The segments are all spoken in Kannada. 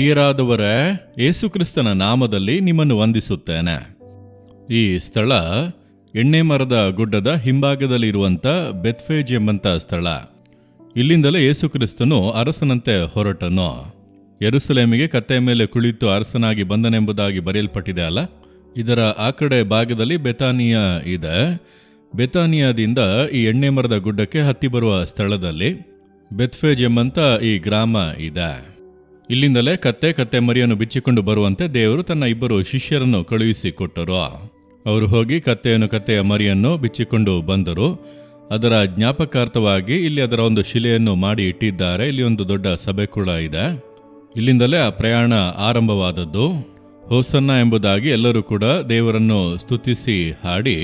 ಪ್ರಿಯರಾದವರೇ, ಯೇಸುಕ್ರಿಸ್ತನ ನಾಮದಲ್ಲಿ ನಿಮ್ಮನ್ನು ವಂದಿಸುತ್ತೇನೆ. ಈ ಸ್ಥಳ ಎಣ್ಣೆ ಮರದ ಗುಡ್ಡದ ಹಿಂಭಾಗದಲ್ಲಿರುವಂಥ ಬೆತ್ಫೇಜ್ ಎಂಬಂಥ ಸ್ಥಳ. ಇಲ್ಲಿಂದಲೇ ಯೇಸುಕ್ರಿಸ್ತನು ಅರಸನಂತೆ ಹೊರಟನು. ಯೆರೂಸಲೇಮಿಗೆ ಕತ್ತೆಯ ಮೇಲೆ ಕುಳಿತು ಅರಸನಾಗಿ ಬಂದನೆಂಬುದಾಗಿ ಬರೆಯಲ್ಪಟ್ಟಿದೆ ಅಲ್ಲ. ಇದರ ಆ ಕಡೆ ಭಾಗದಲ್ಲಿ ಬೆತಾನಿಯ ಇದೆ. ಬೆತಾನಿಯಾದಿಂದ ಈ ಎಣ್ಣೆ ಮರದ ಗುಡ್ಡಕ್ಕೆ ಹತ್ತಿ ಬರುವ ಸ್ಥಳದಲ್ಲಿ ಬೆತ್ಫೇಜ್ ಎಂಬಂಥ ಈ ಗ್ರಾಮ ಇದೆ. ಇಲ್ಲಿಂದಲೇ ಕತ್ತೆ ಮರಿಯನ್ನು ಬಿಚ್ಚಿಕೊಂಡು ಬರುವಂತೆ ದೇವರು ತನ್ನ 2 ಶಿಷ್ಯರನ್ನು ಕಳುಹಿಸಿ ಕೊಟ್ಟರು. ಅವರು ಹೋಗಿ ಕತ್ತೆಯ ಮರಿಯನ್ನು ಬಿಚ್ಚಿಕೊಂಡು ಬಂದರು. ಅದರ ಜ್ಞಾಪಕಾರ್ಥವಾಗಿ ಇಲ್ಲಿ ಅದರ ಒಂದು ಶಿಲೆಯನ್ನು ಮಾಡಿ ಇಟ್ಟಿದ್ದಾರೆ. ಇಲ್ಲಿ ಒಂದು ದೊಡ್ಡ ಸಭೆ ಕೂಡ ಇದೆ. ಇಲ್ಲಿಂದಲೇ ಆ ಪ್ರಯಾಣ ಆರಂಭವಾದದ್ದು. ಹೋಸನ್ನ ಎಂಬುದಾಗಿ ಎಲ್ಲರೂ ಕೂಡ ದೇವರನ್ನು ಸ್ತುತಿಸಿ ಹಾಡಿ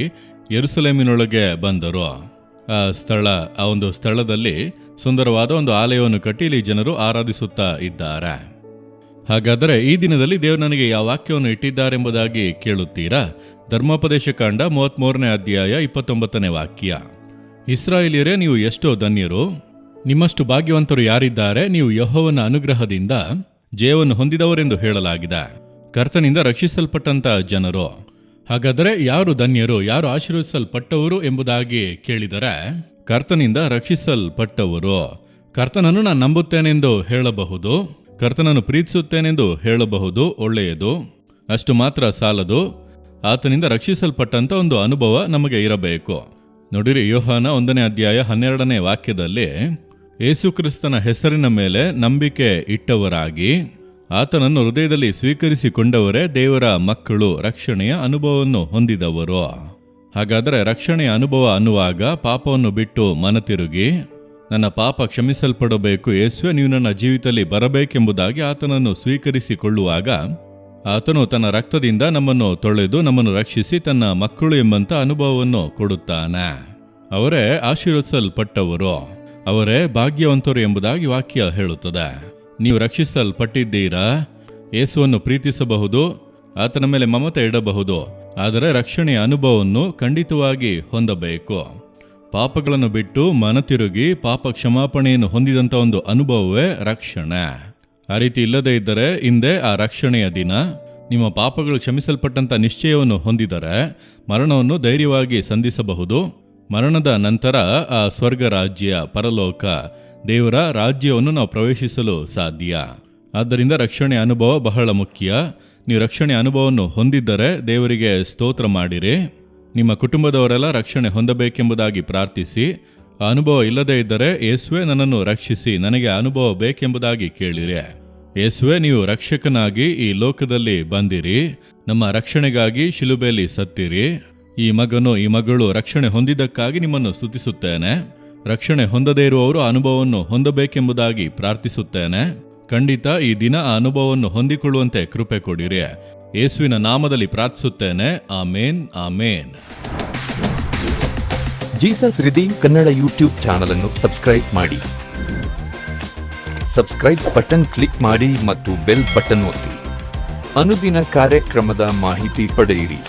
ಯೆರೂಸಲೇಮಿನೊಳಗೆ ಬಂದರು. ಆ ಒಂದು ಸ್ಥಳದಲ್ಲಿ ಸುಂದರವಾದ ಒಂದು ಆಲಯವನ್ನು ಕಟ್ಟಿ ಇಲ್ಲಿ ಜನರು ಆರಾಧಿಸುತ್ತಾ ಇದ್ದಾರೆ. ಹಾಗಾದರೆ ಈ ದಿನದಲ್ಲಿ ದೇವರು ನನಗೆ ಯಾವ ವಾಕ್ಯವನ್ನು ಇಟ್ಟಿದ್ದಾರೆಂಬುದಾಗಿ ಕೇಳುತ್ತೀರಾ? ಧರ್ಮೋಪದೇಶ ಕಾಂಡ 33ನೇ ಅಧ್ಯಾಯ 29ನೇ ವಾಕ್ಯ. ಇಸ್ರಾಯೇಲ್ಯರೇ, ನೀವು ಎಷ್ಟೋ ಧನ್ಯರು, ನಿಮ್ಮಷ್ಟು ಭಾಗ್ಯವಂತರು ಯಾರಿದ್ದಾರೆ? ನೀವು ಯೆಹೋವನ ಅನುಗ್ರಹದಿಂದ ಜಯವನ್ನು ಹೊಂದಿದವರೆಂದು ಹೇಳಲಾಗಿದೆ. ಕರ್ತನಿಂದ ರಕ್ಷಿಸಲ್ಪಟ್ಟಂತ ಜನರು. ಹಾಗಾದರೆ ಯಾರು ಧನ್ಯರು, ಯಾರು ಆಶೀರ್ವದಿಸಲ್ಪಟ್ಟವರು ಎಂಬುದಾಗಿ ಕೇಳಿದರೆ, ಕರ್ತನಿಂದ ರಕ್ಷಿಸಲ್ಪಟ್ಟವರು. ಕರ್ತನನ್ನು ನಾನು ನಂಬುತ್ತೇನೆಂದು ಹೇಳಬಹುದು, ಕರ್ತನನ್ನು ಪ್ರೀತಿಸುತ್ತೇನೆಂದು ಹೇಳಬಹುದು, ಒಳ್ಳೆಯದು. ಅಷ್ಟು ಮಾತ್ರ ಸಾಲದು, ಆತನಿಂದ ರಕ್ಷಿಸಲ್ಪಟ್ಟಂತ ಒಂದು ಅನುಭವ ನಮಗೆ ಇರಬೇಕು. ನೋಡಿರಿ, ಯೋಹಾನ 1ನೇ ಅಧ್ಯಾಯ 12ನೇ ವಾಕ್ಯದಲ್ಲಿ ಯೇಸುಕ್ರಿಸ್ತನ ಹೆಸರಿನ ಮೇಲೆ ನಂಬಿಕೆ ಇಟ್ಟವರಾಗಿ ಆತನನ್ನು ಹೃದಯದಲ್ಲಿ ಸ್ವೀಕರಿಸಿಕೊಂಡವರೇ ದೇವರ ಮಕ್ಕಳು, ರಕ್ಷಣೆಯ ಅನುಭವವನ್ನು ಹೊಂದಿದವರು. ಹಾಗಾದರೆ ರಕ್ಷಣೆಯ ಅನುಭವ ಅನ್ನುವಾಗ ಪಾಪವನ್ನು ಬಿಟ್ಟು ಮನತಿರುಗಿ ನನ್ನ ಪಾಪ ಕ್ಷಮಿಸಲ್ಪಡಬೇಕು, ಯೇಸುವೆ ನೀವು ನನ್ನ ಜೀವಿತದಲ್ಲಿ ಬರಬೇಕೆಂಬುದಾಗಿ ಆತನನ್ನು ಸ್ವೀಕರಿಸಿಕೊಳ್ಳುವಾಗ ಆತನು ತನ್ನ ರಕ್ತದಿಂದ ನಮ್ಮನ್ನು ತೊಳೆದು ನಮ್ಮನ್ನು ರಕ್ಷಿಸಿ ತನ್ನ ಮಕ್ಕಳು ಎಂಬಂಥ ಅನುಭವವನ್ನು ಕೊಡುತ್ತಾನೆ. ಅವರೇ ಆಶೀರ್ವದಿಸಲ್ಪಟ್ಟವರು, ಅವರೇ ಭಾಗ್ಯವಂತರು ಎಂಬುದಾಗಿ ವಾಕ್ಯ ಹೇಳುತ್ತದೆ. ನೀವು ರಕ್ಷಿಸಲ್ಪಟ್ಟಿದ್ದೀರಾ? ಯೇಸುವನ್ನು ಪ್ರೀತಿಸಬಹುದು, ಆತನ ಮೇಲೆ ಮಮತೆ ಇಡಬಹುದು, ಆದರೆ ರಕ್ಷಣೆಯ ಅನುಭವವನ್ನು ಖಂಡಿತವಾಗಿ ಹೊಂದಬೇಕು. ಪಾಪಗಳನ್ನು ಬಿಟ್ಟು ಮನತಿರುಗಿ ಪಾಪ ಕ್ಷಮಾಪಣೆಯನ್ನು ಹೊಂದಿದಂಥ ಒಂದು ಅನುಭವವೇ ರಕ್ಷಣೆ. ಆ ರೀತಿ ಇಲ್ಲದೇ ಇದ್ದರೆ ಹಿಂದೆ ಆ ರಕ್ಷಣೆಯ ದಿನ ನಿಮ್ಮ ಪಾಪಗಳು ಕ್ಷಮಿಸಲ್ಪಟ್ಟಂಥ ನಿಶ್ಚಯವನ್ನು ಹೊಂದಿದರೆ ಮರಣವನ್ನು ಧೈರ್ಯವಾಗಿ ಸಂಧಿಸಬಹುದು. ಮರಣದ ನಂತರ ಆ ಸ್ವರ್ಗ ರಾಜ್ಯ, ಪರಲೋಕ, ದೇವರ ರಾಜ್ಯವನ್ನು ನಾವು ಪ್ರವೇಶಿಸಲು ಸಾಧ್ಯ. ಆದ್ದರಿಂದ ರಕ್ಷಣೆಯ ಅನುಭವ ಬಹಳ ಮುಖ್ಯ. ನೀವು ರಕ್ಷಣೆಯ ಅನುಭವವನ್ನು ಹೊಂದಿದ್ದರೆ ದೇವರಿಗೆ ಸ್ತೋತ್ರ ಮಾಡಿರಿ. ನಿಮ್ಮ ಕುಟುಂಬದವರೆಲ್ಲ ರಕ್ಷಣೆ ಹೊಂದಬೇಕೆಂಬುದಾಗಿ ಪ್ರಾರ್ಥಿಸಿ. ಆ ಅನುಭವ ಇಲ್ಲದೇ ಇದ್ದರೆ, ಯೇಸುವೆ ನನ್ನನ್ನು ರಕ್ಷಿಸಿ, ನನಗೆ ಅನುಭವ ಬೇಕೆಂಬುದಾಗಿ ಕೇಳಿರಿ. ಯೇಸುವೆ ನೀವು ರಕ್ಷಕನಾಗಿ ಈ ಲೋಕದಲ್ಲಿ ಬಂದಿರಿ, ನಮ್ಮ ರಕ್ಷಣೆಗಾಗಿ ಶಿಲುಬೆಯಲ್ಲಿ ಸತ್ತಿರಿ. ಈ ಮಗನು ಈ ಮಗಳು ರಕ್ಷಣೆ ಹೊಂದಿದ್ದಕ್ಕಾಗಿ ನಿಮ್ಮನ್ನು ಸ್ತುತಿಸುತ್ತೇನೆ. ರಕ್ಷಣೆ ಹೊಂದದೇ ಇರುವವರು ಅನುಭವವನ್ನು ಹೊಂದಬೇಕೆಂಬುದಾಗಿ ಪ್ರಾರ್ಥಿಸುತ್ತೇನೆ. ಖಂಡಿತ ಈ ದಿನ ಆ ಅನುಭವವನ್ನು ಹೊಂದಿಕೊಳ್ಳುವಂತೆ ಕೃಪೆ ಕೊಡಿರಿ. ಯೇಸುವಿನ ನಾಮದಲ್ಲಿ ಪ್ರಾರ್ಥಿಸುತ್ತೇನೆ. Amen, amen. Jesus redeem Kannada YouTube channel ಅನ್ನು ಸಬ್ಸ್ಕ್ರೈಬ್ ಮಾಡಿ. ಸಬ್ಸ್ಕ್ರೈಬ್ ಬಟನ್ ಕ್ಲಿಕ್ ಮಾಡಿ ಮತ್ತು ಬೆಲ್ ಬಟನ್ ಒತ್ತಿ. ಅನುದಿನ ಕಾರ್ಯಕ್ರಮದ ಮಾಹಿತಿ ಪಡೆಯಿರಿ.